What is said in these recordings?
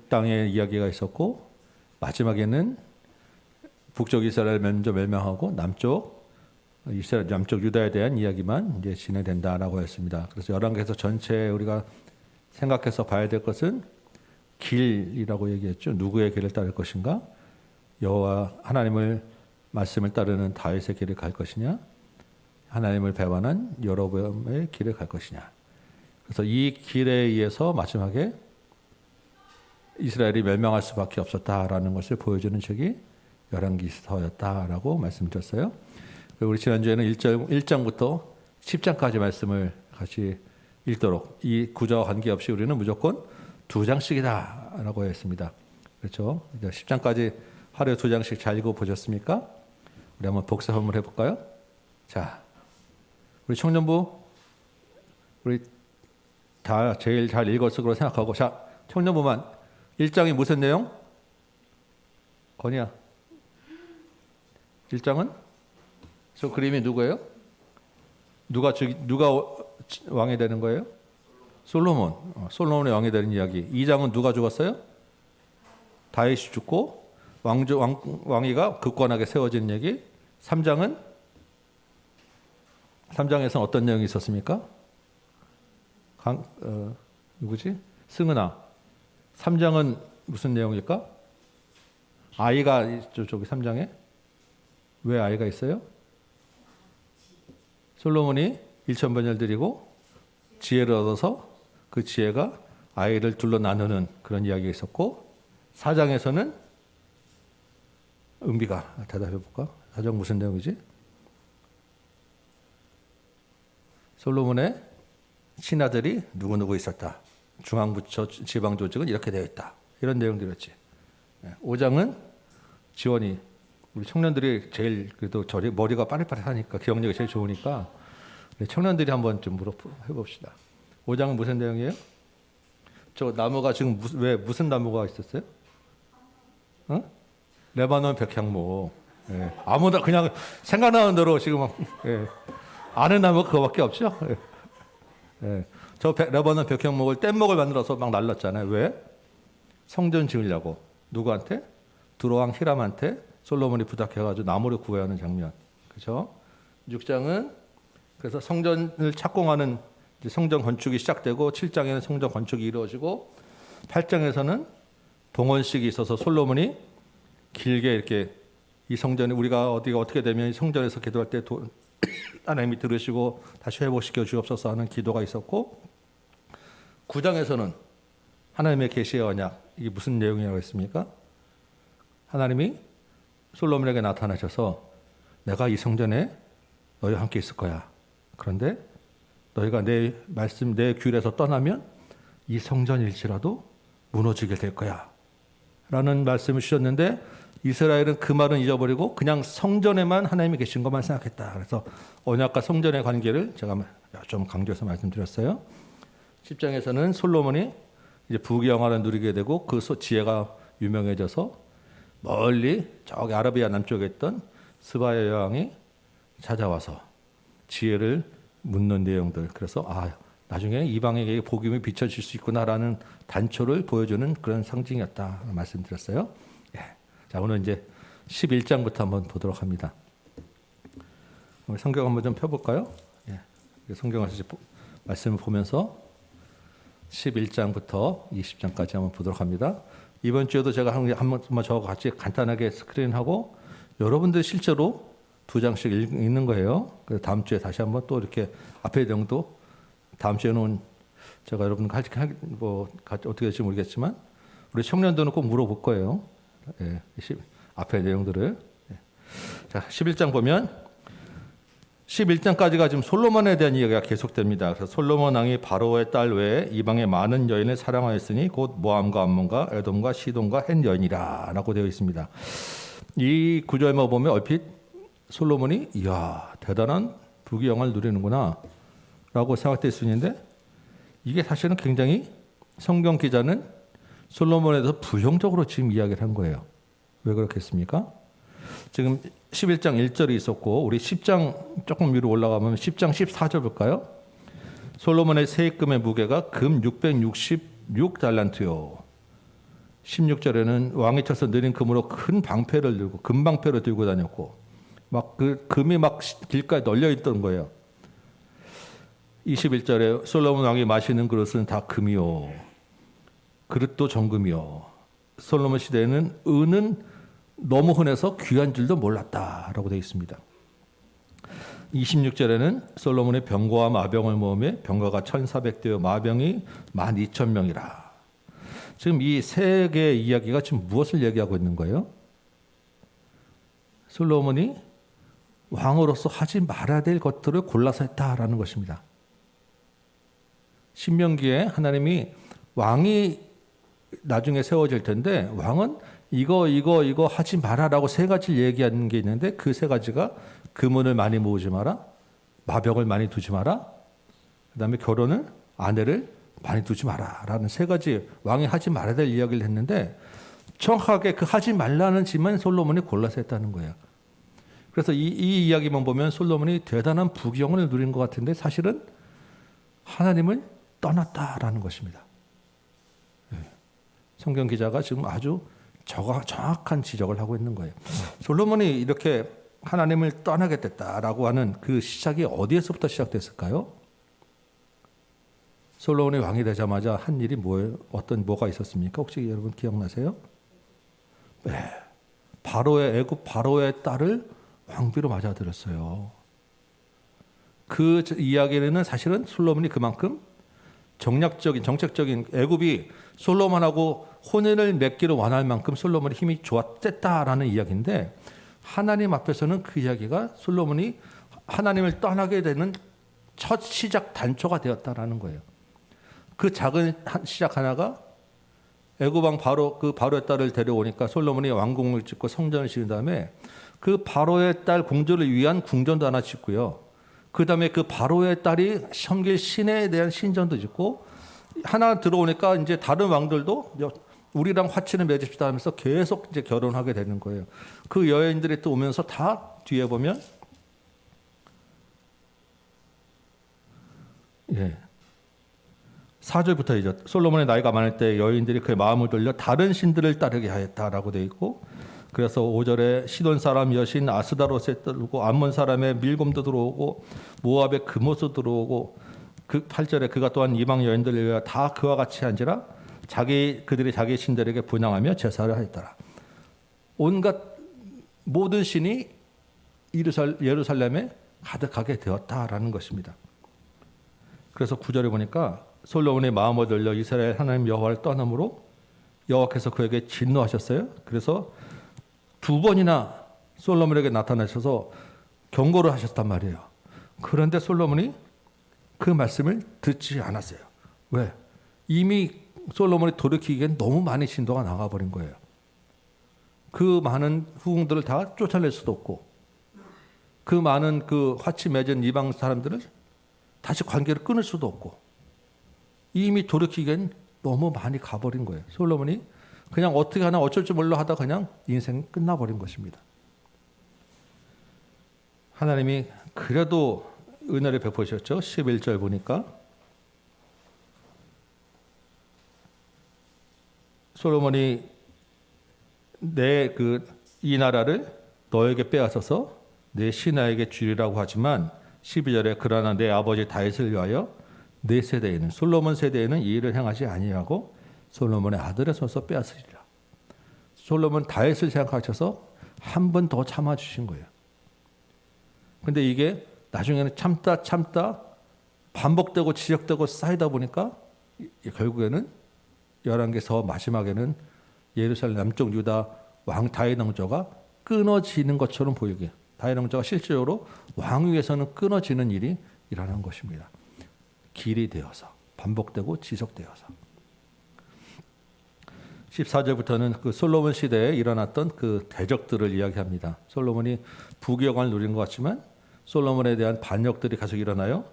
땅의 이야기가 있었고 마지막에는 북쪽 이스라엘 먼저 멸망하고 남쪽 유다에 대한 이야기만 이제 진행된다라고 했습니다. 그래서 열왕기에서 전체 우리가 생각해서 봐야 될 것은 길이라고 얘기했죠. 누구의 길을 따를 것인가? 여호와 하나님을 말씀을 따르는 다윗의 길을 갈 것이냐? 하나님을 배반한 여로보암의 길을 갈 것이냐? 그래서 이 길에 의해서 마지막에 이스라엘이 멸망할 수밖에 없었다라는 것을 보여주는 책이 열왕기서였다라고 말씀드렸어요. 그리고 우리 지난주에는 1장부터 10장까지 말씀을 같이 읽도록 이 구조와 관계없이 우리는 무조건 2장씩이다라고 했습니다. 그렇죠? 10장까지 하루에 2장씩 잘 읽어보셨습니까? 우리 한번 복습 한번 해볼까요? 자, 우리 청년부 우리 다 제일 잘 읽었을 거로 생각하고 자, 청년부만 1장이 무슨 내용? 건이야. 1장은? 저 그림이 누구예요? 누가 왕이 되는 거예요? 솔로몬. 솔로몬의 왕이 되는 이야기. 2장은 누가 죽었어요? 다윗이 죽고 왕위가 굳건하게 세워진 얘기. 3장에서는 어떤 내용이 있었습니까? 누구지? 승은아. 3장은 무슨 내용일까? 아이가 저기 3장에 왜 아이가 있어요? 솔로몬이 1000번을 드리고 지혜를 얻어서 그 지혜가 아이를 둘러 나누는 그런 이야기가 있었고 4장에서는 은비가 대답해 볼까? 4장 무슨 내용이지? 솔로몬의 친아들이 누구누구 있었다. 중앙부처 지방조직은 이렇게 되어 있다. 이런 내용들이었지. 5장은 지원이 우리 청년들이 제일 그래도 머리가 빠릿빠릿하니까 기억력이 제일 좋으니까 청년들이 한번 좀 해봅시다. 5장은 무슨 내용이에요? 저 나무가 지금 무슨 나무가 있었어요? 레바논 백향목. 예. 아무나 그냥 생각나는 대로 지금 아는 나무 그거밖에 없죠. 예. 저 레바논 백향목을 뗏목을 만들어서 막 날랐잖아요. 왜? 성전 지으려고. 누구한테? 두로왕 히람한테 솔로몬이 부탁해가지고 나무를 구해야 하는 장면. 그렇죠? 6장은 그래서 성전을 착공하는 성전 건축이 시작되고 7장에는 성전 건축이 이루어지고 8장에서는 동원식이 있어서 솔로몬이 길게 이렇게 이 성전이 우리가 어디가 어떻게 되면 이 성전에서 기도할 때 하나님이 들으시고 다시 회복시켜 주옵소서 하는 기도가 있었고 9장에서는 하나님의 계시의 언약 이게 무슨 내용이라고 했습니까? 하나님이 솔로몬에게 나타나셔서 내가 이 성전에 너희와 함께 있을 거야. 그런데 너희가 내 말씀, 내 귤에서 떠나면 이 성전일지라도 무너지게 될 거야. 라는 말씀을 주셨는데 이스라엘은 그 말은 잊어버리고 그냥 성전에만 하나님이 계신 것만 생각했다. 그래서 언약과 성전의 관계를 제가 좀 강조해서 말씀드렸어요. 10장에서는 솔로몬이 이제 부귀영화를 누리게 되고 그 지혜가 유명해져서 멀리 저기 아라비아 남쪽에 있던 스바야 여왕이 찾아와서 지혜를 묻는 내용들. 그래서 나중에 이방에게 복음이 비춰질 수 있구나라는 단초를 보여주는 그런 상징이었다 말씀드렸어요. 예. 자, 오늘 이제 11장부터 한번 보도록 합니다. 성경 한번 좀 펴볼까요? 예. 성경에서 말씀을 보면서 11장부터 20장까지 한번 보도록 합니다. 이번 주에도 제가 한번 저와 같이 간단하게 스크린하고 여러분들 실제로 2장씩 읽는 거예요. 그래서 다음 주에 다시 한번 또 이렇게 앞에 내용도 다음 주에는 제가 여러분 어떻게 될지 모르겠지만 우리 청년들은 꼭 물어볼 거예요. 예, 앞에 내용들을. 예. 자, 11장 보면 11장까지가 지금 솔로몬에 대한 이야기가 계속됩니다. 그래서 솔로몬 왕이 바로의 딸 외에 이방의 많은 여인을 사랑하였으니 곧 모함과 암몬과 에돔과 시돈과 헷 여인이라라고 되어 있습니다. 이 구절만 보면 얼핏 솔로몬이 이야 대단한 부귀영화를 누리는구나 라고 생각될 수 있는데 이게 사실은 굉장히 성경 기자는 솔로몬에 대해서 부정적으로 지금 이야기를 한 거예요. 왜 그렇겠습니까? 지금 11장 1절이 있었고 우리 10장 조금 위로 올라가면 10장 14절 볼까요? 솔로몬의 세금의 무게가 금 666달란트요. 16절에는 왕이 쳐서 느린 금으로 큰 방패를 들고 금방패를 들고 다녔고 막 그 금이 막 길가에 널려 있던 거예요. 21절에 솔로몬 왕이 마시는 그릇은 다 금이요 그릇도 정금이요. 솔로몬 시대에는 은은 너무 흔해서 귀한 줄도 몰랐다라고 되어 있습니다. 26절에는 솔로몬의 병거와 마병을 모으며 병거가 1,400대요 마병이 12,000명이라. 지금 이 세 개의 이야기가 지금 무엇을 얘기하고 있는 거예요? 솔로몬이 왕으로서 하지 말아야 될 것들을 골라서 했다라는 것입니다. 신명기에 하나님이 왕이 나중에 세워질 텐데 왕은 이거 하지 마라라고 세 가지를 얘기하는 게 있는데 그 세 가지가 금은을 많이 모으지 마라, 마병을 많이 두지 마라, 그다음에 결혼을 아내를 많이 두지 마라라는 세 가지 왕이 하지 말아야 될 이야기를 했는데 정확하게 그 하지 말라는 짓만 솔로몬이 골라서 했다는 거예요. 그래서 이 이야기만 보면 솔로몬이 대단한 부귀영화를 누린 것 같은데 사실은 하나님을 떠났다라는 것입니다. 성경 기자가 지금 아주 정확한 지적을 하고 있는 거예요. 솔로몬이 이렇게 하나님을 떠나게 됐다라고 하는 그 시작이 어디에서부터 시작됐을까요? 솔로몬이 왕이 되자마자 한 일이 뭐예요? 뭐가 있었습니까? 혹시 여러분 기억나세요? 네. 애굽 바로의 딸을 왕비로 맞아들였어요. 그 이야기는 사실은 솔로몬이 그만큼 정책적인 애굽이 솔로몬하고 혼인을 맺기를 원할 만큼 솔로몬의 힘이 셌다라는 이야기인데 하나님 앞에서는 그 이야기가 솔로몬이 하나님을 떠나게 되는 첫 시작 단초가 되었다라는 거예요. 그 작은 시작 하나가 애굽 왕 바로의 딸을 데려오니까 솔로몬이 왕궁을 짓고 성전을 지은 다음에 그 바로의 딸 공주를 위한 궁전도 하나 짓고요. 그 다음에 그 바로의 딸이 섬길 신에 대한 신전도 짓고 하나 들어오니까 이제 다른 왕들도 우리랑 화친을 맺읍시다 하면서 계속 이제 결혼하게 되는 거예요. 그 여인들이 또 오면서 다 뒤에 보면 4절부터 이제 솔로몬의 나이가 많을 때 여인들이 그의 마음을 돌려 다른 신들을 따르게 하였다라고 되어 있고 그래서 5절에 시돈 사람 여신 아스다롯에 들어오고 암몬 사람의 밀곰도 들어오고 모압의 금옷도 들어오고 그 8절에 그가 또한 이방 여인들을 위하여 다 그와 같이 한지라 그들이 자기 신들에게 분향하며 제사를 하였더라. 온갖 모든 신이 예루살렘에 가득하게 되었다라는 것입니다. 그래서 9절에 보니까 솔로몬의 마음을 돌려 이스라엘 하나님 여호와를 떠남으로 여호와께서 그에게 진노하셨어요. 그래서 2번이나 솔로몬에게 나타나셔서 경고를 하셨단 말이에요. 그런데 솔로몬이 그 말씀을 듣지 않았어요. 왜? 이미 솔로몬이 돌이키기엔 너무 많이 신도가 나가버린 거예요. 그 많은 후궁들을 다 쫓아낼 수도 없고 그 많은 그 화치 맺은 이방 사람들을 다시 관계를 끊을 수도 없고 이미 돌이키기엔 너무 많이 가버린 거예요. 솔로몬이 그냥 어떻게 하나 어쩔 줄 몰라 하다 그냥 인생이 끝나버린 것입니다. 하나님이 그래도 은혜를 베푸셨죠. 11절 보니까 솔로몬이 이 나라를 너에게 빼앗아서 내 신하에게 주리라고 하지만 12절에 그러나 내 아버지 다윗을 위하여 내 세대에는 솔로몬 세대에는 이 일을 행하지 아니하고 솔로몬의 아들의 손에서 빼앗으리라. 솔로몬 다윗을 생각하셔서 한 번 더 참아주신 거예요. 근데 이게 나중에는 참다 반복되고 지적되고 쌓이다 보니까 결국에는 11개서 마지막에는 예루살렘 남쪽 유다 왕 다윗 왕조가 끊어지는 것처럼 보이게 다윗 왕조가 실질적으로 왕위에서는 끊어지는 일이 일어난 것입니다. 길이 되어서 반복되고 지속되어서 14절부터는 그 솔로몬 시대에 일어났던 그 대적들을 이야기합니다. 솔로몬이 부귀영화를 누린 것 같지만 솔로몬에 대한 반역들이 계속 일어나요.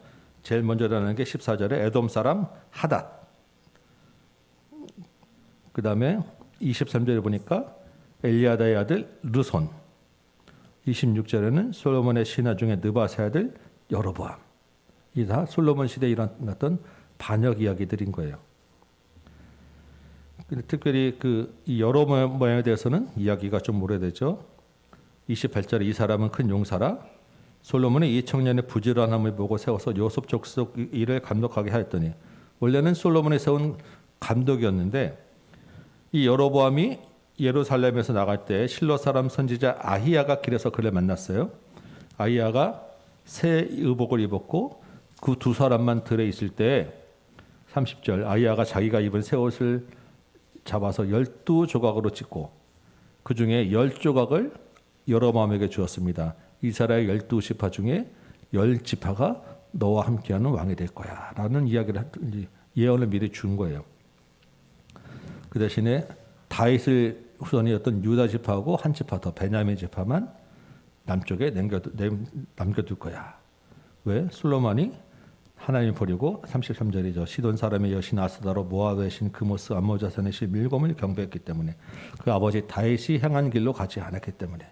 제일 먼저 일어나는 게 14절에 에돔 사람 하닷. 그 다음에 23절에 보니까 엘리아다의 아들 르손. 26절에는 솔로몬의 신하 중에 느바세 아들 여로보암. 이 다 솔로몬 시대에 일어났던 반역 이야기들인 거예요. 근데 특별히 이 여로보암에 대해서는 이야기가 좀 오래되죠. 28절에 이 사람은 큰 용사라. 솔로몬이 이 청년의 부지런함을 보고 세워서 요셉 족속 일을 감독하게 하였더니, 원래는 솔로몬이 세운 감독이었는데 이 여로보암이 예루살렘에서 나갈 때 실로 사람 선지자 아히야가 길에서 그를 만났어요. 아히야가 새 의복을 입었고 그 두 사람만 들에 있을 때 30절, 아히야가 자기가 입은 새 옷을 잡아서 12조각으로 찢고 그 중에 10조각을 여로보암에게 주었습니다. 이스라엘 12지파 중에 10지파가 너와 함께하는 왕이 될 거야 라는 이야기를 예언을 미리 준 거예요. 그 대신에 다윗을 후손이었던 유다 지파하고 한 지파 더 베냐민 지파만 남쪽에 남겨둘 거야. 왜? 솔로몬이 하나님 버리고 33절이죠. 시돈 사람의 여신 아스다로 모압의 신 그모스 암모자산의 신 밀곰을 경배했기 때문에, 그 아버지 다윗이 향한 길로 가지 않았기 때문에.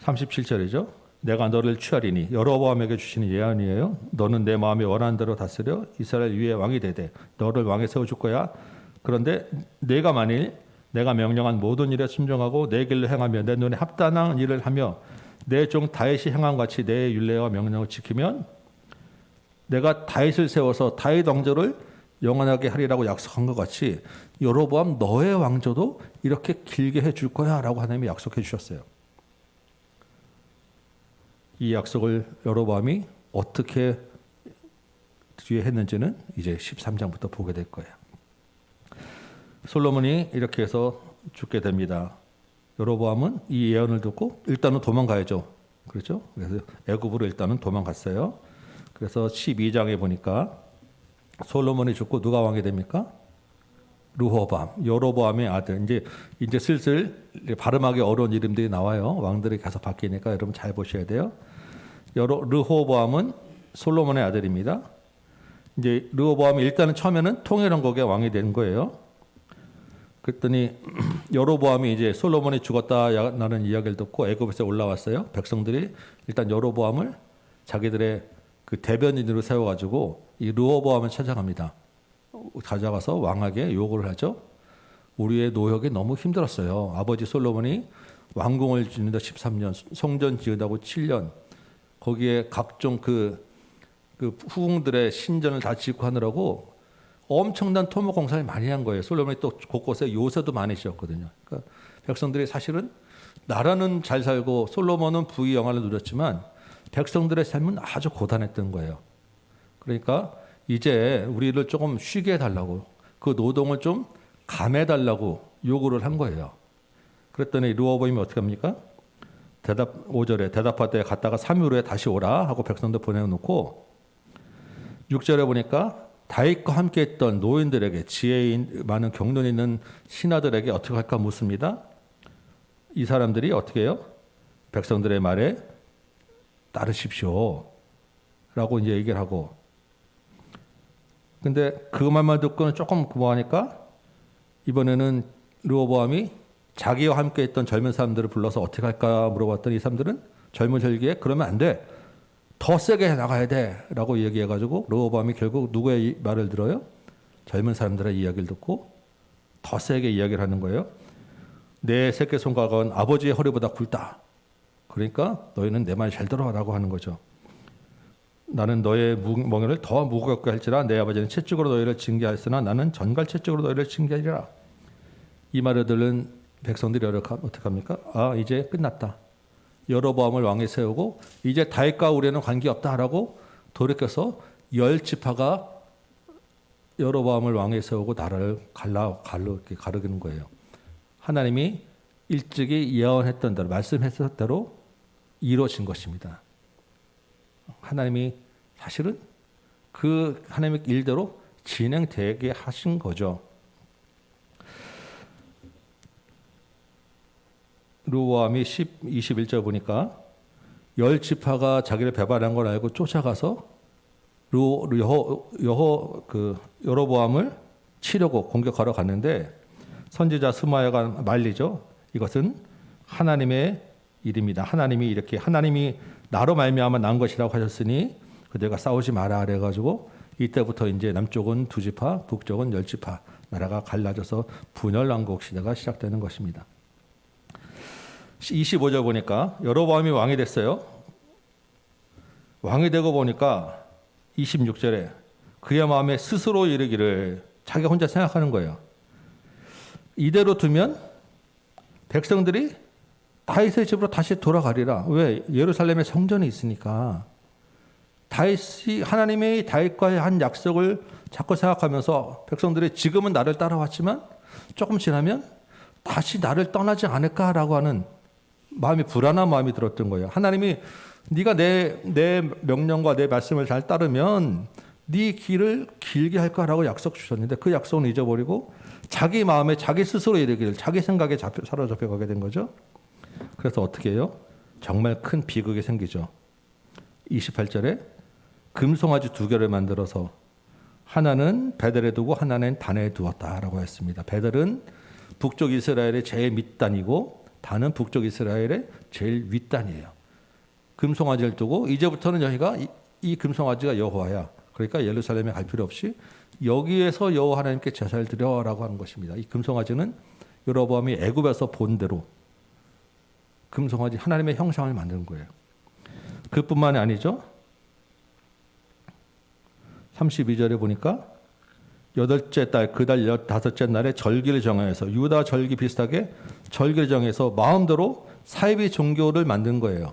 37절이죠. 내가 너를 취하리니, 여로보암에게 주시는 예언이에요. 너는 내 마음에 원하는 대로 다스려 이스라엘 위에 왕이 되되 너를 왕에 세워줄 거야. 그런데 내가 만일 내가 명령한 모든 일에 순종하고 내 길로 행하며 내 눈에 합당한 일을 하며 내 종 다윗이 행한 같이 내 율례와 명령을 지키면 내가 다윗을 세워서 다윗 왕조를 영원하게 하리라고 약속한 것 같이 여로보암 너의 왕조도 이렇게 길게 해줄 거야 라고 하나님이 약속해 주셨어요. 이 약속을 여로보암이 어떻게 뒤에 했는지는 이제 13장부터 보게 될 거예요. 솔로몬이 이렇게 해서 죽게 됩니다. 여로보암은 이 예언을 듣고 일단은 도망가야죠. 그렇죠? 그래서 애굽으로 일단은 도망갔어요. 그래서 12장에 보니까 솔로몬이 죽고 누가 왕이 됩니까? 르호보암, 여로보암의 아들. 이제 슬슬 발음하기 어려운 이름들이 나와요. 왕들이 계속 바뀌니까 여러분 잘 보셔야 돼요. 르호보암은 솔로몬의 아들입니다. 이제 르호보암이 일단은 처음에는 통일왕국의 왕이 된 거예요. 그랬더니 여로보암이 이제 솔로몬이 죽었다라는 이야기를 듣고 애굽에서 올라왔어요. 백성들이 일단 여로보암을 자기들의 그 대변인으로 세워가지고 이 르호보암을 찾아갑니다. 찾아가서 왕에게 요구를 하죠. 우리의 노역이 너무 힘들었어요. 아버지 솔로몬이 왕궁을 짓는데 13년, 성전 지으다고 7년, 거기에 각종 그 후궁들의 신전을 다 짓고 하느라고 엄청난 토목 공사를 많이 한 거예요. 솔로몬이 또 곳곳에 요새도 많이 지었거든요. 그러니까 백성들이 사실은 나라는 잘 살고 솔로몬은 부귀 영화를 누렸지만 백성들의 삶은 아주 고단했던 거예요. 그러니까 이제 우리를 조금 쉬게 해달라고, 그 노동을 좀 감해달라고 요구를 한 거예요. 그랬더니 르호보암이 어떻게 합니까? 5절에 대답할 때 갔다가 3일 후에 다시 오라 하고 백성들 보내놓고 6절에 보니까 다윗과 함께했던 노인들에게, 지혜 많은 경륜 있는 신하들에게 어떻게 할까 묻습니다. 이 사람들이 어떻게 해요? 백성들의 말에 따르십시오 라고 이제 얘기를 하고, 근데 그 말만 듣고는 조금 뭐하니까 이번에는 르호보암이 자기와 함께했던 젊은 사람들을 불러서 어떻게 할까 물어봤더니 이 사람들은 젊은 혈기에 그러면 안 돼, 더 세게 나가야 돼 라고 얘기해가지고 르호보암이 결국 누구의 말을 들어요? 젊은 사람들의 이야기를 듣고 더 세게 이야기를 하는 거예요. 내 새끼 손가락은 아버지의 허리보다 굵다. 그러니까 너희는 내 말 잘 들어라고 하는 거죠. 나는 너의 멍에를 더 무겁게 할지라 내 아버지는 채찍으로 너희를 징계하였으나 나는 전갈 채찍으로 너희를 징계하리라. 이 말을 들은 백성들이 어떻게 합니까? 아, 이제 끝났다. 여로보암을 왕에 세우고 이제 다윗과 우리는 관계없다라고 돌이켜서 10지파가 여로보암을 왕에 세우고 나라를 가르는 거예요. 하나님이 일찍이 예언했던 대로, 말씀했던 대로 이루어진 것입니다. 하나님이 사실은 그 하나님의 일대로 진행되게 하신 거죠. 르호보암이 21절 보니까 10지파가 자기를 배반한 걸 알고 쫓아가서 여로보암을 치려고 공격하러 갔는데 선지자 스마야가 말리죠. 이것은 하나님의 일입니다. 하나님이 나로 말미암아 난 것이라고 하셨으니 그들과 싸우지 마라 그래가지고 이때부터 이제 남쪽은 2지파, 북쪽은 10지파 나라가 갈라져서 분열왕국 시대가 시작되는 것입니다. 25절 보니까 여로보암이 왕이 됐어요. 왕이 되고 보니까 26절에 그의 마음에 스스로 이르기를, 자기가 혼자 생각하는 거예요. 이대로 두면 백성들이 다윗의 집으로 다시 돌아가리라. 왜? 예루살렘에 성전이 있으니까. 다윗이, 하나님의 다윗과의 한 약속을 자꾸 생각하면서 백성들이 지금은 나를 따라왔지만 조금 지나면 다시 나를 떠나지 않을까라고 하는 마음이, 불안한 마음이 들었던 거예요. 하나님이 네가 내 명령과 내 말씀을 잘 따르면 네 길을 길게 할 거라고 약속 주셨는데 그 약속은 잊어버리고 자기 마음에 자기 스스로 이르기를, 자기 생각에 사로잡혀 가게 된 거죠. 그래서 어떻게 해요? 정말 큰 비극이 생기죠. 28절에 금송아지 2개를 만들어서 하나는 베델에 두고 하나는 단에 두었다라고 했습니다. 베델은 북쪽 이스라엘의 제일 밑단이고 단은 북쪽 이스라엘의 제일 윗단이에요. 금송아지를 두고 이제부터는 여기가 이 금송아지가 여호와야. 그러니까 예루살렘에 갈 필요 없이 여기에서 여호와 하나님께 제사를 드려라고 하는 것입니다. 이 금송아지는 여로보암이 애굽에서 본 대로 금송아지 하나님의 형상을 만드는 거예요. 그뿐만이 아니죠. 32절에 보니까 8째 달, 그 달 15째 날에 절기를 정해서, 유다 절기 비슷하게 절기를 정해서 마음대로 사이비 종교를 만든 거예요.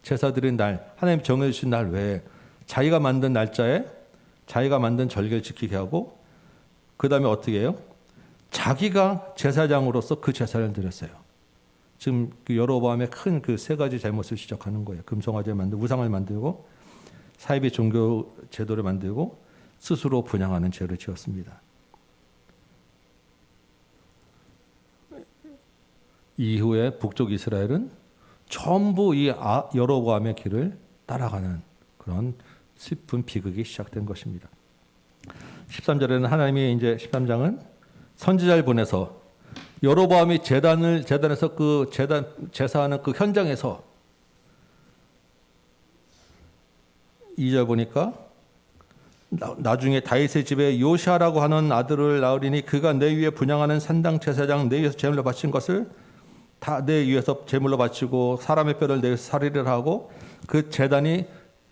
제사 드린 날, 하나님 정해주신 날 외에 자기가 만든 날짜에 자기가 만든 절기를 지키게 하고, 그 다음에 어떻게 해요? 자기가 제사장으로서 그 제사를 드렸어요. 지금 그 여로보암의 큰 그 3가지 잘못을 지적하는 거예요. 금송아지를 만들고, 우상을 만들고, 사이비 종교 제도를 만들고, 스스로 분양하는 죄를 지었습니다. 이후에 북쪽 이스라엘은 전부 이 여로보암의 길을 따라가는 그런 슬픈 비극이 시작된 것입니다. 13절에는 하나님이 이제 13장은 선지자를 보내서 여로보암이 제단에서 그 제사하는 그 현장에서 2절 보니까 나중에 다윗의 집에 요시아라고 하는 아들을 낳으리니 그가 내 위에 분향하는 산당 제사장 내 위에서 제물로 바친 것을 다 내 위에서 제물로 바치고 사람의 뼈를 내 위에서 살이를 하고 그 제단이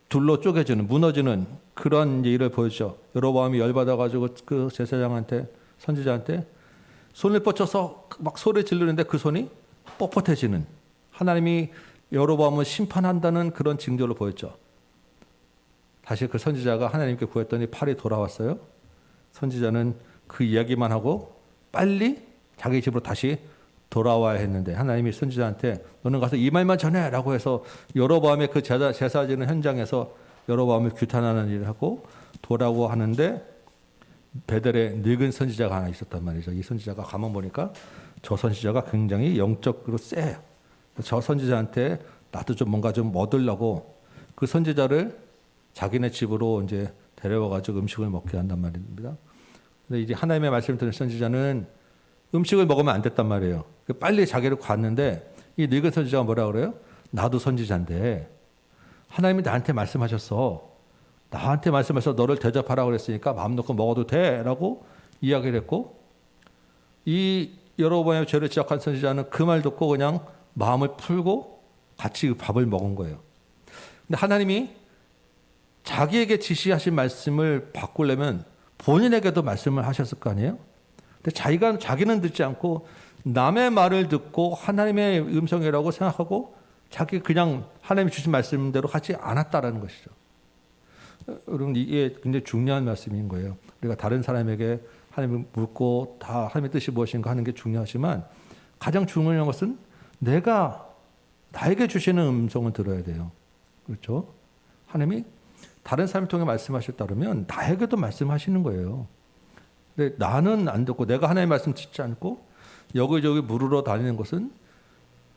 둘로 쪼개지는, 무너지는 그런 일을 보여주죠. 여로보암이 열받아가지고 그 제사장한테, 선지자한테 손을 뻗쳐서 막 소리 지르는데 그 손이 뻣뻣해지는, 하나님이 여로보암을 심판한다는 그런 징조를 보였죠. 다시 그 선지자가 하나님께 구했더니 팔이 돌아왔어요. 선지자는 그 이야기만 하고 빨리 자기 집으로 다시 돌아와야 했는데 하나님이 선지자한테 너는 가서 이 말만 전해라고 해서 여로보암의 그 제사 지는 현장에서 여로보암을 규탄하는 일을 하고 돌아오고 하는데, 베델에 늙은 선지자가 하나 있었단 말이죠. 이 선지자가 가만 보니까 저 선지자가 굉장히 영적으로 세요. 저 선지자한테 나도 좀 뭔가 좀 얻으려고 그 선지자를 자기네 집으로 이제 데려와가지고 음식을 먹게 한단 말입니다. 근데 이제 하나님의 말씀을 듣는 선지자는 음식을 먹으면 안 됐단 말이에요. 빨리 자기를 갔는데 이 늙은 선지자가 뭐라 그래요? 나도 선지자인데 하나님이 나한테 말씀하셨어. 나한테 말씀해서 너를 대접하라고 그랬으니까 마음 놓고 먹어도 돼 라고 이야기를 했고, 이 여로보암의 죄를 지적한 선지자는 그 말 듣고 그냥 마음을 풀고 같이 그 밥을 먹은 거예요. 근데 하나님이 자기에게 지시하신 말씀을 바꾸려면 본인에게도 말씀을 하셨을 거 아니에요? 근데 자기는 듣지 않고 남의 말을 듣고 하나님의 음성이라고 생각하고 자기 그냥 하나님이 주신 말씀대로 하지 않았다라는 것이죠. 여러분, 이게 굉장히 중요한 말씀인 거예요. 우리가 다른 사람에게 하나님을 묻고 다 하나님의 뜻이 무엇인가 하는 게 중요하지만 가장 중요한 것은 내가 나에게 주시는 음성을 들어야 돼요. 그렇죠? 하나님이 다른 사람을 통해 말씀하셨다면 나에게도 말씀하시는 거예요. 근데 나는 안 듣고 내가 하나님의 말씀 듣지 않고 여기저기 물으러 다니는 것은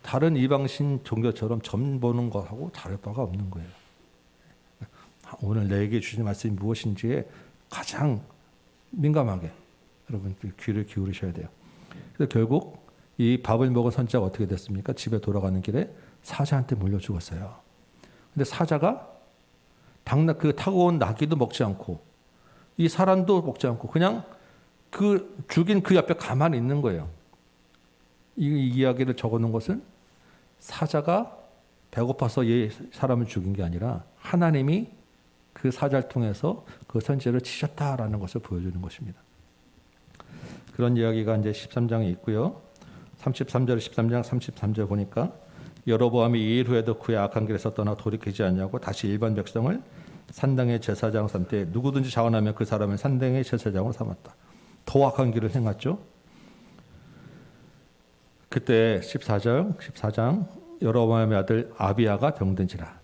다른 이방신 종교처럼 점 보는 것하고 다를 바가 없는 거예요. 오늘 내게 주신 말씀이 무엇인지에 가장 민감하게 여러분 귀를 기울이셔야 돼요. 그래서 결국 이 밥을 먹은 선지자가 어떻게 됐습니까? 집에 돌아가는 길에 사자한테 물려 죽었어요. 근데 사자가 그 타고 온 나귀도 먹지 않고 이 사람도 먹지 않고 그냥 그 죽인 그 옆에 가만히 있는 거예요. 이 이야기를 적어놓은 것은 사자가 배고파서 이 사람을 죽인 게 아니라 하나님이 그 사자를 통해서 그 선지자를 치셨다라는 것을 보여주는 것입니다. 그런 이야기가 이제 13장에 있고요. 33절, 13장 33절 보니까 여로보암이 이 일 후에도 그의 악한 길에서 떠나 돌이키지 않냐고 다시 일반 백성을 산당의 제사장 삼때 누구든지 자원하면 그 사람을 산당의 제사장으로 삼았다. 더 악한 길을 행했죠. 그때 14장 여로보암의 아들 아비야가 병든지라.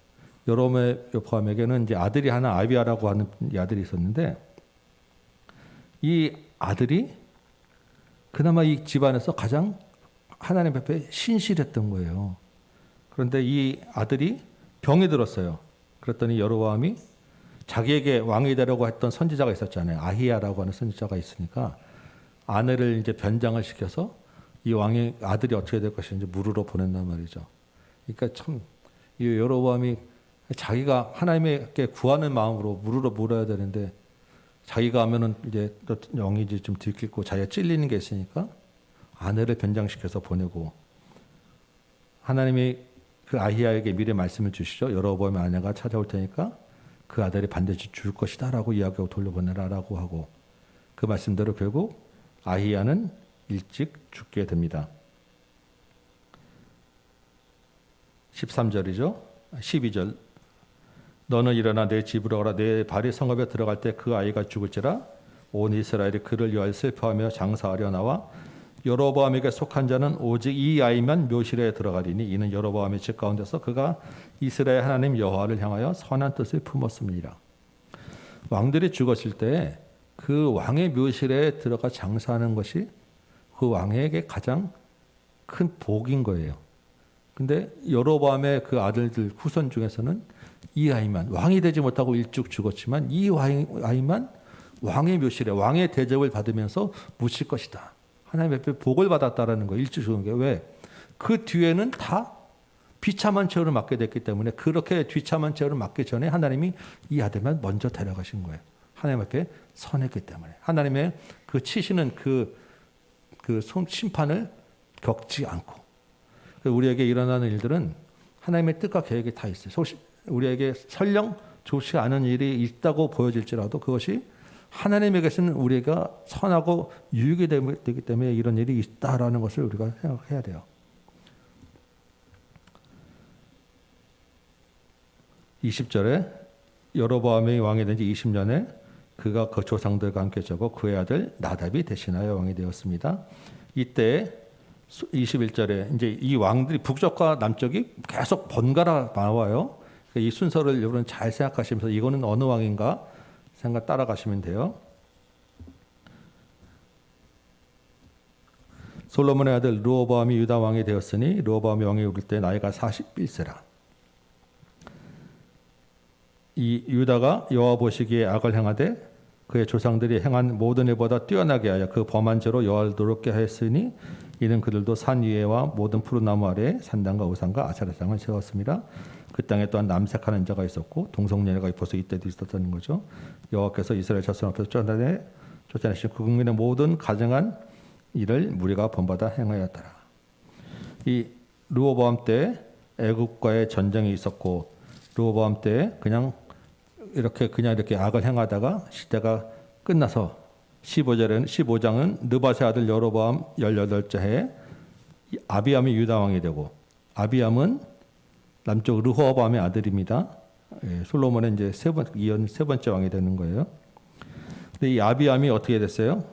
여로보암에게는 이제 아들이 하나 아비야라고 하는 아들이 있었는데 이 아들이 그나마 이 집안에서 가장 하나님 앞에 신실했던 거예요. 그런데 이 아들이 병이 들었어요. 그랬더니 여로보암이 자기에게 왕이 되려고 했던 선지자가 있었잖아요. 아히야라고 하는 선지자가 있으니까 아내를 이제 변장을 시켜서 이 왕의 아들이 어떻게 될 것인지 물으러 보낸단 말이죠. 그러니까 참 이 여로보암이 자기가 하나님께 구하는 마음으로 물어야 되는데 자기가 하면은 이제 영이 이제 좀 들키고 자기가 찔리는 게 있으니까 아내를 변장시켜서 보내고 하나님이 그 아히야에게 미리 말씀을 주시죠. 여로보암의 아내가 찾아올 테니까 그 아들이 반드시 죽을 것이다라고 이야기하고 돌려보내라라고 하고 그 말씀대로 결국 아히야는 일찍 죽게 됩니다. 13절이죠. 12절 너는 일어나 내 집으로 가라. 내 발이 성읍에 들어갈 때 그 아이가 죽을지라 온 이스라엘이 그를 위하여 슬퍼하며 장사하려 나와 여로보암에게 속한 자는 오직 이 아이만 묘실에 들어가리니 이는 여로보암의 집 가운데서 그가 이스라엘 하나님 여호와를 향하여 선한 뜻을 품었습니다. 왕들이 죽었을 때 그 왕의 묘실에 들어가 장사하는 것이 그 왕에게 가장 큰 복인 거예요. 근데 여로보암의 그 아들들 후손 중에서는 이 아이만 왕이 되지 못하고 일찍 죽었지만 이 아이만 왕의 묘실에 왕의 대접을 받으면서 묻힐 것이다. 하나님 앞에 복을 받았다라는 거 일찍 죽은 게 왜? 그 뒤에는 다 비참한 채우를 맞게 됐기 때문에 그렇게 비참한 채우를 맞기 전에 하나님이 이 아들만 먼저 데려가신 거예요. 하나님 앞에 선했기 때문에 하나님의 그 치시는 그 심판을 겪지 않고 우리에게 일어나는 일들은 하나님의 뜻과 계획이 다 있어요. 우리에게 설령 좋지 않은 일이 있다고 보여질지라도 그것이 하나님에게서는 우리가 선하고 유익이 되기 때문에 이런 일이 있다라는 것을 우리가 생각해야 돼요. 20절에 여로보암이 왕이 된 지 20년에 그가 그 조상들과 함께 적어 그의 아들 나답이 대신하여 왕이 되었습니다. 이때 21절에 이제 이 왕들이 북쪽과 남쪽이 계속 번갈아 나와요. 이 순서를 여러분 잘 생각하시면서 이거는 어느 왕인가 생각 따라가시면 돼요. 솔로몬의 아들 르호보암이 유다 왕이 되었으니 르호보암이 왕이 오를 때 나이가 41세라. 이 유다가 여호와 보시기에 악을 행하되 그의 조상들이 행한 모든 일보다 뛰어나게 하여 그 범한 죄로 여호와를 노롭게 하였으니 이는 그들도 산 위에와 모든 푸른 나무 아래에 산당과 우상과 아세라상을 세웠습니다. 그 땅에 또한 남색하는 자가 있었고 동성연애가 입어서 이때도 있었다는 거죠. 여호와께서 이스라엘 자손 앞에서 쫓아내신 그 국민의 모든 가증한 일을 무리가 본받아 행하였더라. 이 르호보암 때 애굽과의 전쟁이 있었고 르호보암 때 그냥 이렇게 악을 행하다가 시대가 끝나서 15장은 느밧의 아들 여로보암 18째 해에 아비암이 유다 왕이 되고 아비암은 남쪽 르호보암의 아들입니다. 솔로몬의 이제 세 번째 왕이 되는 거예요. 근데 이 아비암이 어떻게 됐어요?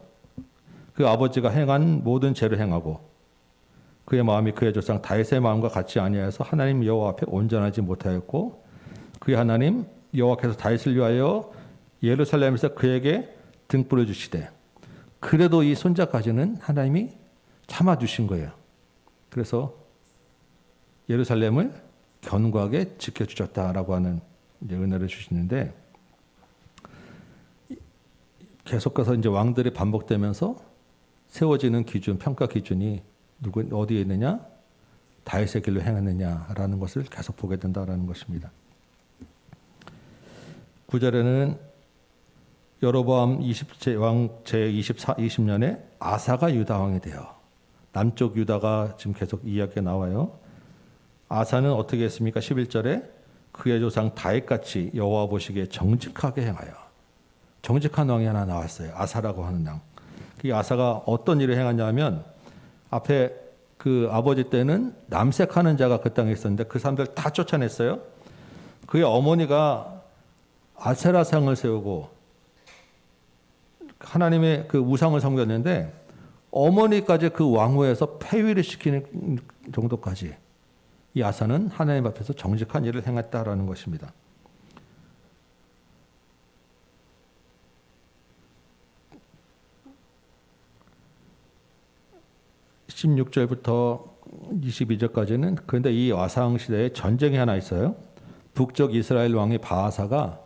그 아버지가 행한 모든 죄를 행하고 그의 마음이 그의 조상 다윗의 마음과 같이 아니하여서 하나님 여호와 앞에 온전하지 못하였고 그의 하나님 여호와께서 다윗을 위하여 예루살렘에서 그에게 등불을 주시되 그래도 이 손자까지는 하나님이 참아주신 거예요. 그래서 예루살렘을 견고하게 지켜주셨다라고 하는 이제 은혜를 주시는데 계속해서 이제 왕들이 반복되면서 세워지는 기준, 평가 기준이 어디에 있느냐? 다윗의 길로 행했느냐라는 것을 계속 보게 된다라는 것입니다. 9절에는 여로보암 20왕 제24, 20년에 아사가 유다 왕이 돼요. 남쪽 유다가 지금 계속 이야기가 나와요. 아사는 어떻게 했습니까? 11절에 그의 조상 다윗같이 여호와 보시기에 정직하게 행하여. 정직한 왕이 하나 나왔어요. 아사라고 하는 왕. 그 아사가 어떤 일을 행하냐면 앞에 그 아버지 때는 남색하는 자가 그 땅에 있었는데 그 사람들 다 쫓아냈어요. 그의 어머니가 아세라상을 세우고 하나님의 그 우상을 섬겼는데 어머니까지 그 왕후에서 폐위를 시키는 정도까지 이 아사는 하나님 앞에서 정직한 일을 행했다라는 것입니다. (16절부터) (22절까지는) 그런데 이 아사 시대에 전쟁이 하나 있어요. 북쪽 이스라엘 왕이 바하사가,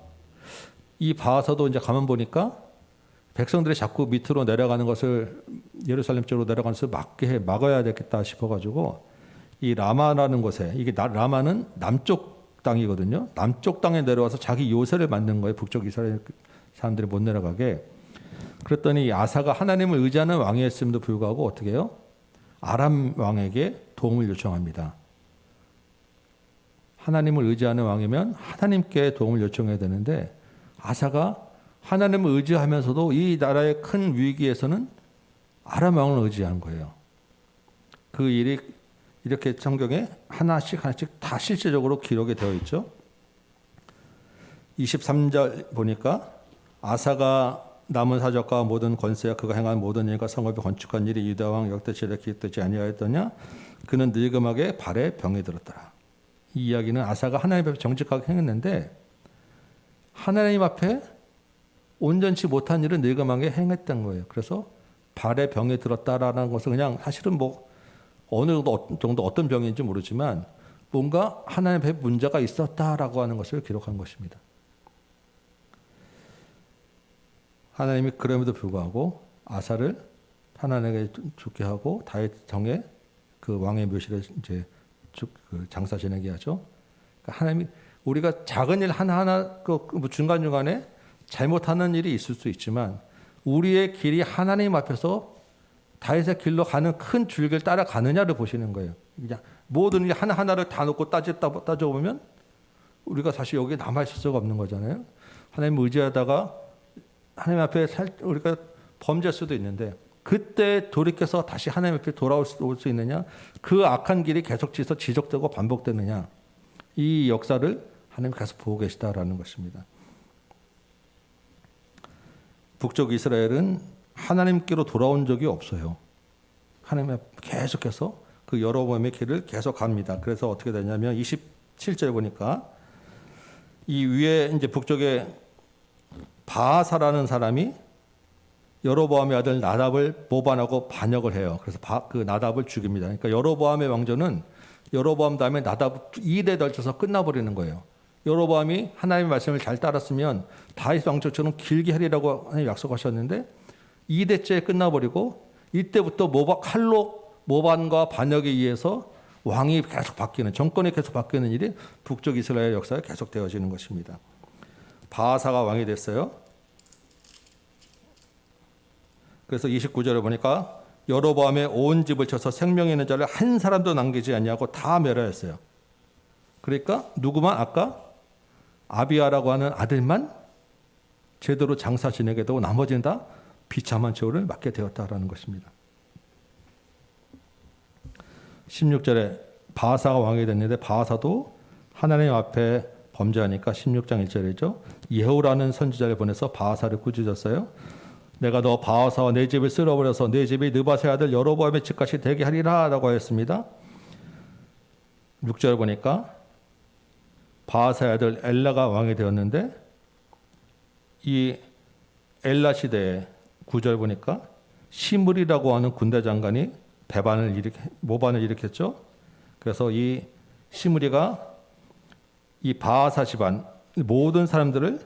이 바하사도 이제 가만 보니까 백성들이 자꾸 밑으로 내려가는 것을, 예루살렘 쪽으로 내려가는 것을 막아야 되겠다 싶어가지고 이 라마라는 곳에, 이게 라마는 남쪽 땅이거든요. 남쪽 땅에 내려와서 자기 요새를 만든 거예요. 북쪽 이스라엘 사람들이 못 내려가게. 그랬더니 아사가 하나님을 의지하는 왕이었음에도 불구하고 어떻게 해요? 아람 왕에게 도움을 요청합니다. 하나님을 의지하는 왕이면 하나님께 도움을 요청해야 되는데 아사가 하나님을 의지하면서도 이 나라의 큰 위기에서는 아람 왕을 의지한 거예요. 그 일이 이렇게 성경에 하나씩 다 실제적으로 기록이 되어 있죠. 23절 보니까 아사가 남은 사적과 모든 권세와 그가 행한 모든 일과 성읍을 건축한 일이 유다 왕 역대시에 기록되지 아니하였더냐. 그는 늙음하게 발에 병이 들었더라. 이 이야기는 아사가 하나님 앞에 정직하게 행했는데 하나님 앞에 온전치 못한 일을 늙음하게 행했던 거예요. 그래서 발에 병이 들었다라는 것은 그냥 사실은 뭐 어느 정도 어떤 병인지 모르지만 뭔가 하나님 앞에 문제가 있었다라고 하는 것을 기록한 것입니다. 하나님이 그럼에도 불구하고 아사를 하나님에게 죽게 하고 다윗 성에 그 왕의 묘실에 이제 장사 지내게 하죠. 그러니까 하나님이 우리가 작은 일 하나하나 뭐 중간중간에 잘못하는 일이 있을 수 있지만 우리의 길이 하나님 앞에서 다윗의 길로 가는 큰 줄기를 따라가느냐를 보시는 거예요. 그냥 모든 일 하나하나를 다 놓고 따져보면 우리가 사실 여기에 남아있을 수가 없는 거잖아요. 하나님을 의지하다가 하나님 앞에 우리가 범죄할 수도 있는데 그때 돌이켜서 다시 하나님 앞에 돌아올 수 있느냐, 그 악한 길이 계속 지속되고 반복되느냐, 이 역사를 하나님 계속 보고 계시다라는 것입니다. 북쪽 이스라엘은 하나님께로 돌아온 적이 없어요. 하나님 계속해서 그 여로보암의 길을 계속 갑니다. 그래서 어떻게 되냐면 27절 보니까 이 위에 이제 북쪽에 바하사라는 사람이 여로보암의 아들 나답을 모반하고 반역을 해요. 그래서 그 나답을 죽입니다. 그러니까 여로보암의 왕조는 여로보암 다음에 나답 2대 걸쳐서 끝나버리는 거예요. 여로보암이 하나님의 말씀을 잘 따랐으면 다윗 왕조처럼 길게 하리라고 하나님 약속하셨는데 2대째 끝나버리고 이때부터 칼로 모반과 반역에 의해서 왕이 계속 바뀌는, 정권이 계속 바뀌는 일이 북쪽 이스라엘 역사에 계속 되어지는 것입니다. 바하사가 왕이 됐어요. 그래서 29절에 보니까 여로보암의 온 집을 쳐서 생명 있는 자를 한 사람도 남기지 않냐고 다 멸하였어요. 그러니까 누구만 아까 아비야라고 하는 아들만 제대로 장사 지내게 되고 나머지는 다 비참한 처우를 맞게 되었다라는 것입니다. 16절에 바하사가 왕이 됐는데 바하사도 하나님 앞에 범죄하니까 16장 1절이죠. 예후라는 선지자를 보내서 바하사를 꾸짖었어요. 내가 너 바하사와 내 집을 쓸어버려서 내 집이 느바세 아들 여로보암의 집같이 되게 하리라 라고 하였습니다. 6절 보니까 바하사의 아들 엘라가 왕이 되었는데 이 엘라 시대에 9절 보니까 시므리라고 하는 군대 장관이 모반을 일으켰죠. 그래서 이 시므리가 이 바하사 집안 모든 사람들을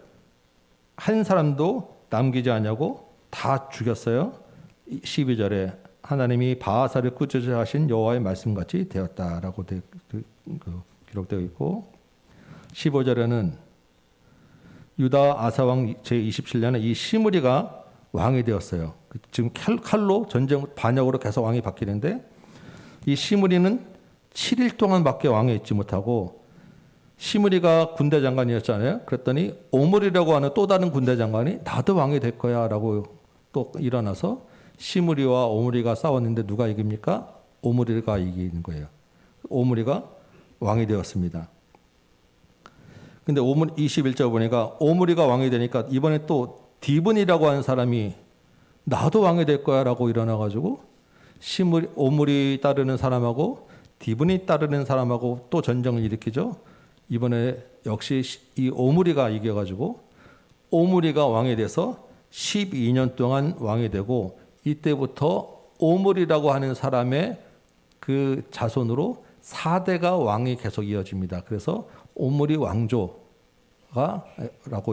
한 사람도 남기지 않냐고 다 죽였어요. 12절에 하나님이 바하사를 꾸짖으셔 하신 여호와의 말씀같이 되었다라고 기록되어 있고 15절에는 유다 아사왕 제27년에 이 시므리가 왕이 되었어요. 지금 칼로 전쟁 반역으로 계속 왕이 바뀌는데 이 시므리는 7일 동안밖에 왕에 있지 못하고 시므리가 군대 장관이었잖아요. 그랬더니 오므리라고 하는 또 다른 군대 장관이 나도 왕이 될 거야라고 또 일어나서 시므리와 오므리가 싸웠는데 누가 이깁니까? 오므리가 이기는 거예요. 오므리가 왕이 되었습니다. 근데 21절 보니까 오므리가 왕이 되니까 이번에 또 디분이라고 하는 사람이 나도 왕이 될 거야라고 일어나가지고 오므리 따르는 사람하고 디분이 따르는 사람하고 또 전쟁을 일으키죠. 이번에 역시 이 오므리가 이겨가지고 오므리가 왕이 돼서 12년 동안 왕이 되고 이때부터 오므리라고 하는 사람의 그 자손으로 4대가 왕이 계속 이어집니다. 그래서 오므리 왕조가라고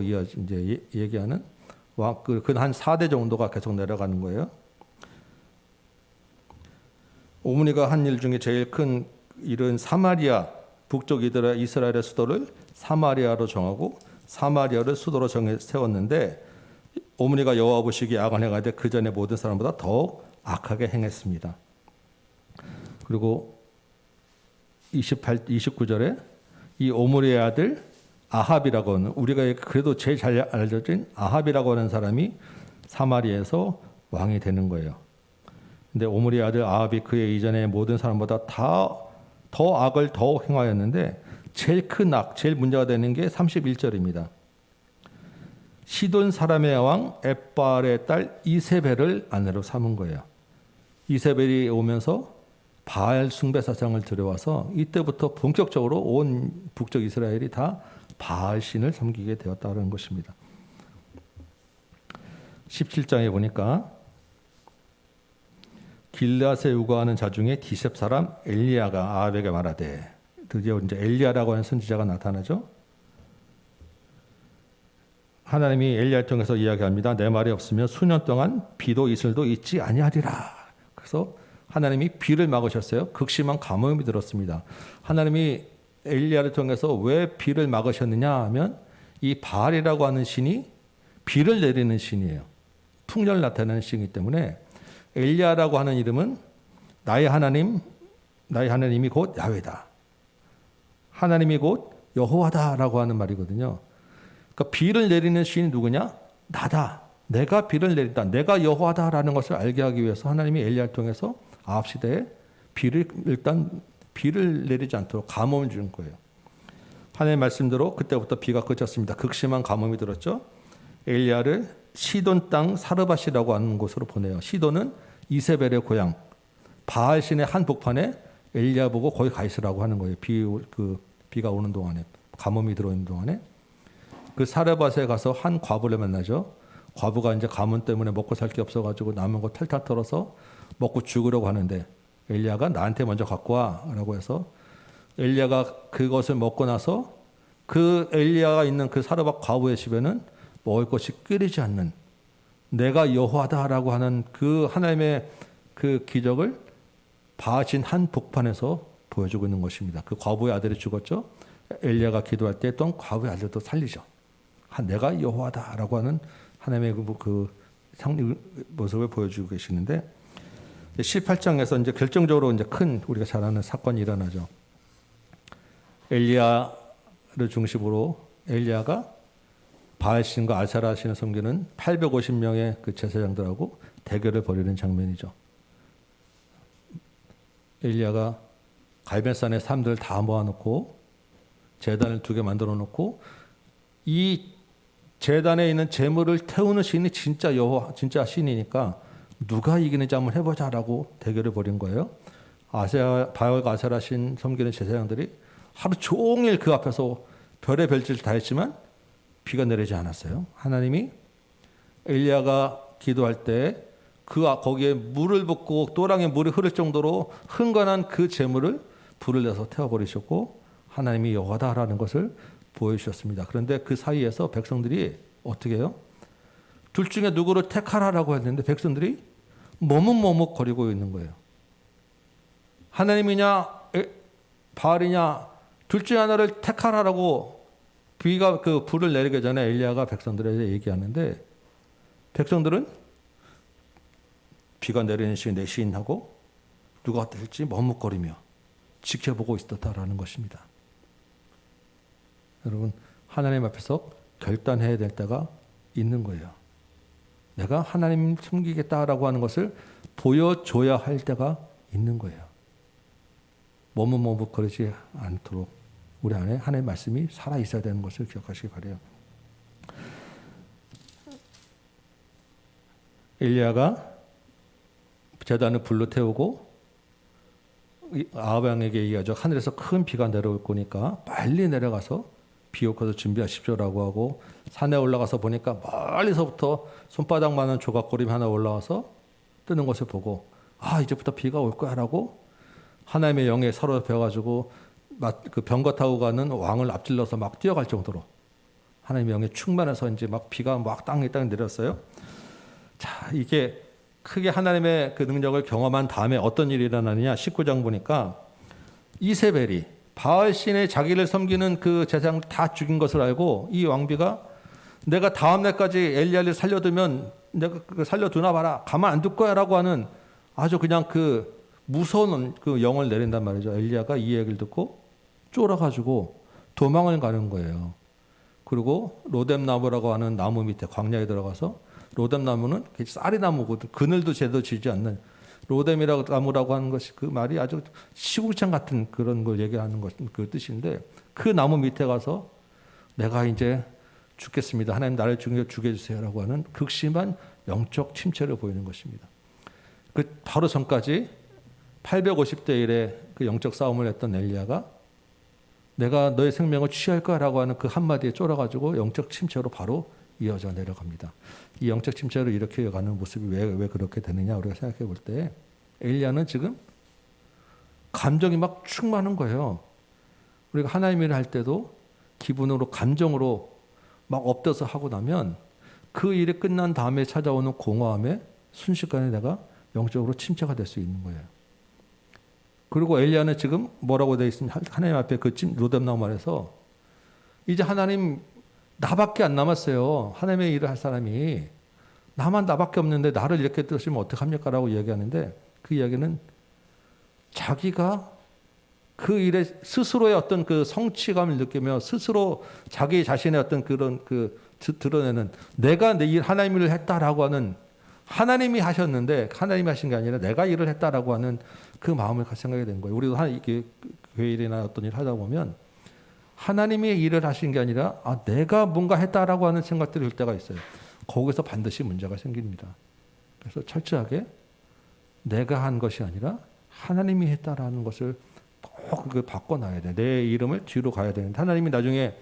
이제 얘기하는 한 4대 정도가 계속 내려가는 거예요. 오므리가 한 일 중에 제일 큰 일은 사마리아 북쪽 이스라엘의 수도를 사마리아로 정하고 사마리아를 수도로 세웠는데 오므리가 여호와 보시기에 악한 행하되 그 전에 모든 사람보다 더욱 악하게 행했습니다. 그리고 29절에 이 오므리의 아들 아합이라고 하는 우리가 그래도 제일 잘 알려진 아합이라고 하는 사람이 사마리아에서 왕이 되는 거예요. 근데 오므리의 아들 아합이 그의 이전의 모든 사람보다 더 악을 더 행하였는데 제일 큰 악, 제일 문제가 되는 게 31절입니다. 시돈 사람의 왕 엣발의 딸 이세벨을 아내로 삼은 거예요. 이세벨이 오면서 바알 숭배 사상을 들여와서 이때부터 본격적으로 온 북쪽 이스라엘이 다 바알 신을 섬기게 되었다는 것입니다. 17장에 보니까 길앗에 유거하는 자 중에 디셉 사람 엘리야가 아합에게 말하되 드디어 이제 엘리야라고 하는 선지자가 나타나죠. 하나님이 엘리야를 통해서 이야기합니다. 내 말이 없으면 수년 동안 비도 이슬도 있지 아니하리라. 그래서 하나님이 비를 막으셨어요. 극심한 가뭄이 들었습니다. 하나님이 엘리야를 통해서 왜 비를 막으셨느냐 하면 이 바알이라고 하는 신이 비를 내리는 신이에요. 풍년을 나타내는 신이기 때문에 엘리야라고 하는 이름은 나의 하나님이 곧 야훼다. 하나님이 곧 여호와다라고 하는 말이거든요. 그러니까 비를 내리는 신이 누구냐? 나다. 내가 비를 내린다. 내가 여호와다라는 것을 알게 하기 위해서 하나님이 엘리야를 통해서 아합 시대에 비를 내리지 않도록 가뭄을 주는 거예요. 하나님의 말씀대로 그때부터 비가 그쳤습니다. 극심한 가뭄이 들었죠. 엘리야를 시돈 땅 사르밧이라고 하는 곳으로 보내요. 시돈은 이세벨의 고향. 바알 신의 한 복판에 엘리야 보고 거기 가 있으라고 하는 거예요. 비가 오는 동안에, 가뭄이 들어오는 동안에. 그 사르밧에 가서 한 과부를 만나죠. 과부가 이제 가뭄 때문에 먹고 살 게 없어가지고 남은 거 탈탈 털어서 먹고 죽으려고 하는데 엘리야가 나한테 먼저 갖고 와라고 해서 엘리야가 그것을 먹고 나서 그 엘리야가 있는 그 사르밧 과부의 집에는 먹을 것이 끓이지 않는 내가 여호와다라고 하는 그 하나님의 그 기적을 바하신 한 복판에서 보여주고 있는 것입니다. 그 과부의 아들이 죽었죠. 엘리야가 기도할 때 했던 과부의 아들도 살리죠. 내가 여호와다라고 하는 하나님의 그 모습을 보여주고 계시는데 18장에서 이제 결정적으로 이제 큰 우리가 잘 아는 사건이 일어나죠. 엘리야를 중심으로 엘리야가 바알신과 아세라 신을 섬기는 850명의 그 제사장들하고 대결을 벌이는 장면이죠. 엘리야가 갈멜산에 사람들을 다 모아놓고 제단을 2개 만들어 놓고 이 제단에 있는 제물을 태우는 신이 진짜 진짜 신이니까 누가 이기는지 한번 해보자라고 대결을 벌인 거예요. 바알과 아세라 신 섬기는 제사장들이 하루 종일 그 앞에서 별의 별짓을 다 했지만 비가 내리지 않았어요. 하나님이 엘리야가 기도할 때 거기에 물을 붓고 또랑에 물이 흐를 정도로 흥건한 그 제물을 불을 내서 태워버리셨고 하나님이 여호와다라는 것을 보여주셨습니다. 그런데 그 사이에서 백성들이 어떻게 해요? 둘 중에 누구를 택하라라고 했는데 백성들이 머뭇머뭇거리고 있는 거예요. 하나님이냐 바알이냐 둘 중에 하나를 택하라라고 비가 그 불을 내리기 전에 엘리야가 백성들에게 얘기하는데 백성들은 비가 내리는 시에 내시인하고 누가 될지 머뭇거리며 지켜보고 있었다라는 것입니다. 여러분, 하나님 앞에서 결단해야 될 때가 있는 거예요. 내가 하나님 섬기겠다라고 하는 것을 보여줘야 할 때가 있는 거예요. 머뭇머뭇거리지 않도록 우리 안에 하나님의 말씀이 살아있어야 되는 것을 기억하시기 바라요. 엘리야가 제단을 불로 태우고 아합 왕에게 얘기하죠. 하늘에서 큰 비가 내려올 거니까 빨리 내려가서 비옥화도 준비하십시오라고 하고 산에 올라가서 보니까 멀리서부터 손바닥만한 조각구름 하나 올라와서 뜨는 것을 보고 이제부터 비가 올 거야라고 하나님의 영에 사로잡혀가지고 그 병거 타고 가는 왕을 앞질러서 막 뛰어갈 정도로 하나님의 영에 충만해서 이제 막 비가 막 땅에 내렸어요. 자, 이게 크게 하나님의 그 능력을 경험한 다음에 어떤 일이 일어나느냐? 19장 보니까 이세벨이 바알 신의 자기를 섬기는 그 제사장을 다 죽인 것을 알고 이 왕비가 내가 다음 날까지 엘리야를 살려두면 내가 살려두나 봐라, 가만 안 둘 거야라고 하는 아주 그냥 그 무서운 그 영을 내린단 말이죠. 엘리야가 이 얘기를 듣고 쫄아가지고 도망을 가는 거예요. 그리고 로뎀나무라고 하는 나무 밑에 광야에 들어가서 로뎀나무는 쌀이 나무고 그늘도 제대로 지지 않는 로뎀이라고 나무라고 하는 것이 그 말이 아주 시궁창 같은 그런 걸 얘기하는 것 그 뜻인데 그 나무 밑에 가서 내가 이제 죽겠습니다. 하나님 나를 죽여주세요라고 하는 극심한 영적 침체를 보이는 것입니다. 그 바로 전까지 850대 1의 그 영적 싸움을 했던 엘리야가 내가 너의 생명을 취할 거라고 하는 그 한마디에 쫄아가지고 영적 침체로 바로 이어져 내려갑니다. 이 영적 침체를 이렇게 가는 모습이 왜 그렇게 되느냐 우리가 생각해 볼 때 엘리야는 지금 감정이 막 충만한 거예요. 우리가 하나님 일을 할 때도 기분으로 감정으로 막 엎드려서 하고 나면 그 일이 끝난 다음에 찾아오는 공허함에 순식간에 내가 영적으로 침체가 될 수 있는 거예요. 그리고 엘리야는 지금 뭐라고 되어 있습니까? 하나님 앞에 그 로뎀나무 아래서 이제 하나님 나밖에 안 남았어요. 하나님의 일을 할 사람이 나밖에 없는데 나를 이렇게 뜨시면 어떡합니까? 라고 이야기하는데 그 이야기는 자기가 그 일에 스스로의 어떤 그 성취감을 느끼며 스스로 자기 자신의 어떤 그런 드러내는 내가 내 일 하나님 일을 했다라고 하는 하나님이 하셨는데 하나님이 하신 게 아니라 내가 일을 했다라고 하는 그 마음을 생각하게 된 거예요. 우리도 교회 일이나 어떤 일 하다 보면 하나님이 일을 하신 게 아니라 내가 뭔가 했다라고 하는 생각들이 들 때가 있어요. 거기서 반드시 문제가 생깁니다. 그래서 철저하게 내가 한 것이 아니라 하나님이 했다라는 것을 꼭 바꿔놔야 돼. 내 이름을 뒤로 가야 되는데 하나님이 나중에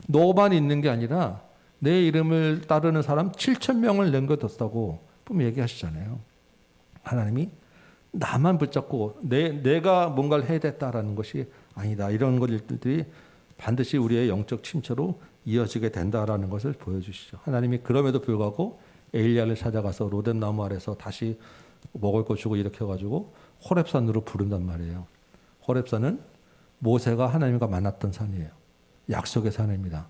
너만 있는 게 아니라 내 이름을 따르는 사람 7,000명을 남겨뒀다고 좀 얘기하시잖아요. 하나님이 나만 붙잡고 내가 뭔가를 해야 됐다라는 것이 아니다. 이런 것들이 반드시 우리의 영적 침체로 이어지게 된다라는 것을 보여주시죠. 하나님이 그럼에도 불구하고 엘리야를 찾아가서 로뎀나무 아래서 다시 먹을 거 주고 이렇게 해가지고 호렙산으로 부른단 말이에요. 호렙산은 모세가 하나님과 만났던 산이에요. 약속의 산입니다.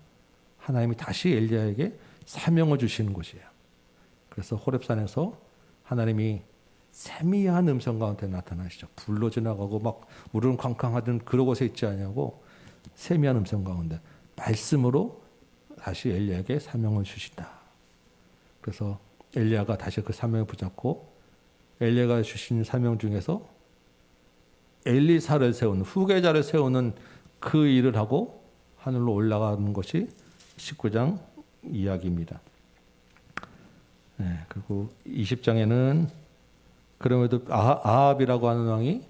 하나님이 다시 엘리야에게 사명을 주시는 곳이에요. 그래서 호렙산에서 하나님이 세미한 음성 가운데 나타나시죠. 불로 지나가고 막 우르릉쾅쾅 하던 그런 곳에 있지 않냐고 세미한 음성 가운데 말씀으로 다시 엘리야에게 사명을 주신다. 그래서 엘리야가 다시 그 사명을 붙잡고 엘리야가 주신 사명 중에서 엘리사를 세우는 후계자를 세우는 그 일을 하고 하늘로 올라가는 것이 19장 이야기입니다. 네, 그리고 20장에는 그럼에도 아합이라고 하는 왕이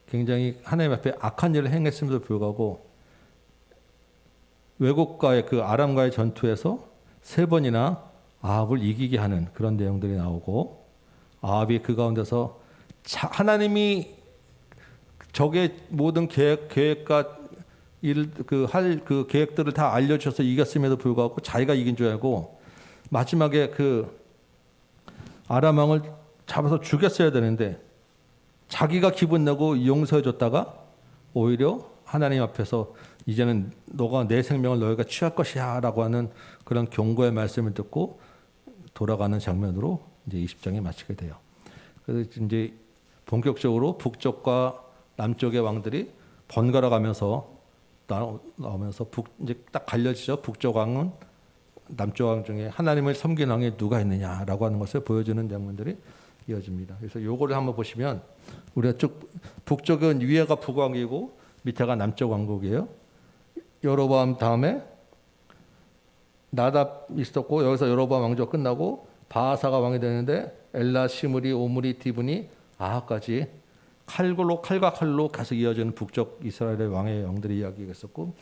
굉장히 하나님 앞에 악한 일을 행했음에도 불구하고 외국과의 그 아람과의 전투에서 3번이나 아합을 이기게 하는 그런 내용들이 나오고 아합이 그 가운데서 하나님이 적의 모든 계획과 할 계획들을 다 알려주셔서 이겼음에도 불구하고 자기가 이긴 줄 알고 마지막에 그 아람 왕을 잡아서 죽였어야 되는데 자기가 기분 내고 용서해 줬다가 오히려 하나님 앞에서 이제는 너가 내 생명을 너희가 취할 것이야라고 하는 그런 경고의 말씀을 듣고 돌아가는 장면으로 이제 20장이 마치게 돼요. 그래서 이제 본격적으로 북쪽과 남쪽의 왕들이 번갈아 가면서 나오면서 이제 딱 갈려지죠. 북쪽 왕은 남쪽 왕 중에 하나님을 섬긴 왕이 누가 있느냐라고 하는 것을 보여주는 장면들이 이어집니다. 그래서 요거를 한번 보시면 우리가 쭉 북쪽은 위에가 북왕이고 밑에가 남쪽 왕국이에요. 여로보암 다음에 나답 있었고 여기서 여로보암 왕조 끝나고 바하사가 왕이 되는데 엘라, 시므리, 오므리, 디브니, 아하까지 칼과 칼로 계속 이어지는 북쪽 이스라엘의 왕의 왕들의 이야기가 있었고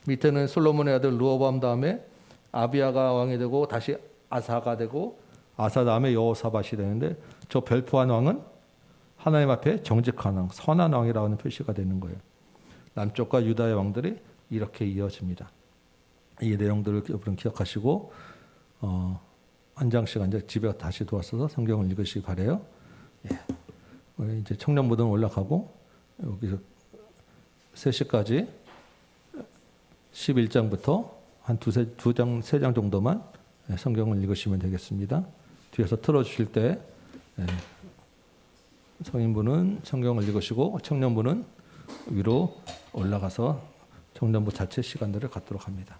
밑에는 솔로몬의 아들 르호보암 다음에 아비야가 왕이 되고 다시 아사가 되고 아사 다음에 여호사밧이 되는데 저 별포한 왕은 하나님 앞에 정직한 왕, 선한 왕이라고 하는 표시가 되는 거예요. 남쪽과 유다의 왕들이 이렇게 이어집니다. 이 내용들을 여러분 기억하시고 한 장씩 이제 집에 다시 도와서 성경을 읽으시기 바래요. 예. 우리 이제 청년부는 올라가고 여기서 3시까지 11장부터 한 두 장, 세 장 정도만 성경을 읽으시면 되겠습니다. 뒤에서 틀어주실 때 성인부는 성경을 읽으시고 청년부는 위로 올라가서 청년부 자체 시간들을 갖도록 합니다.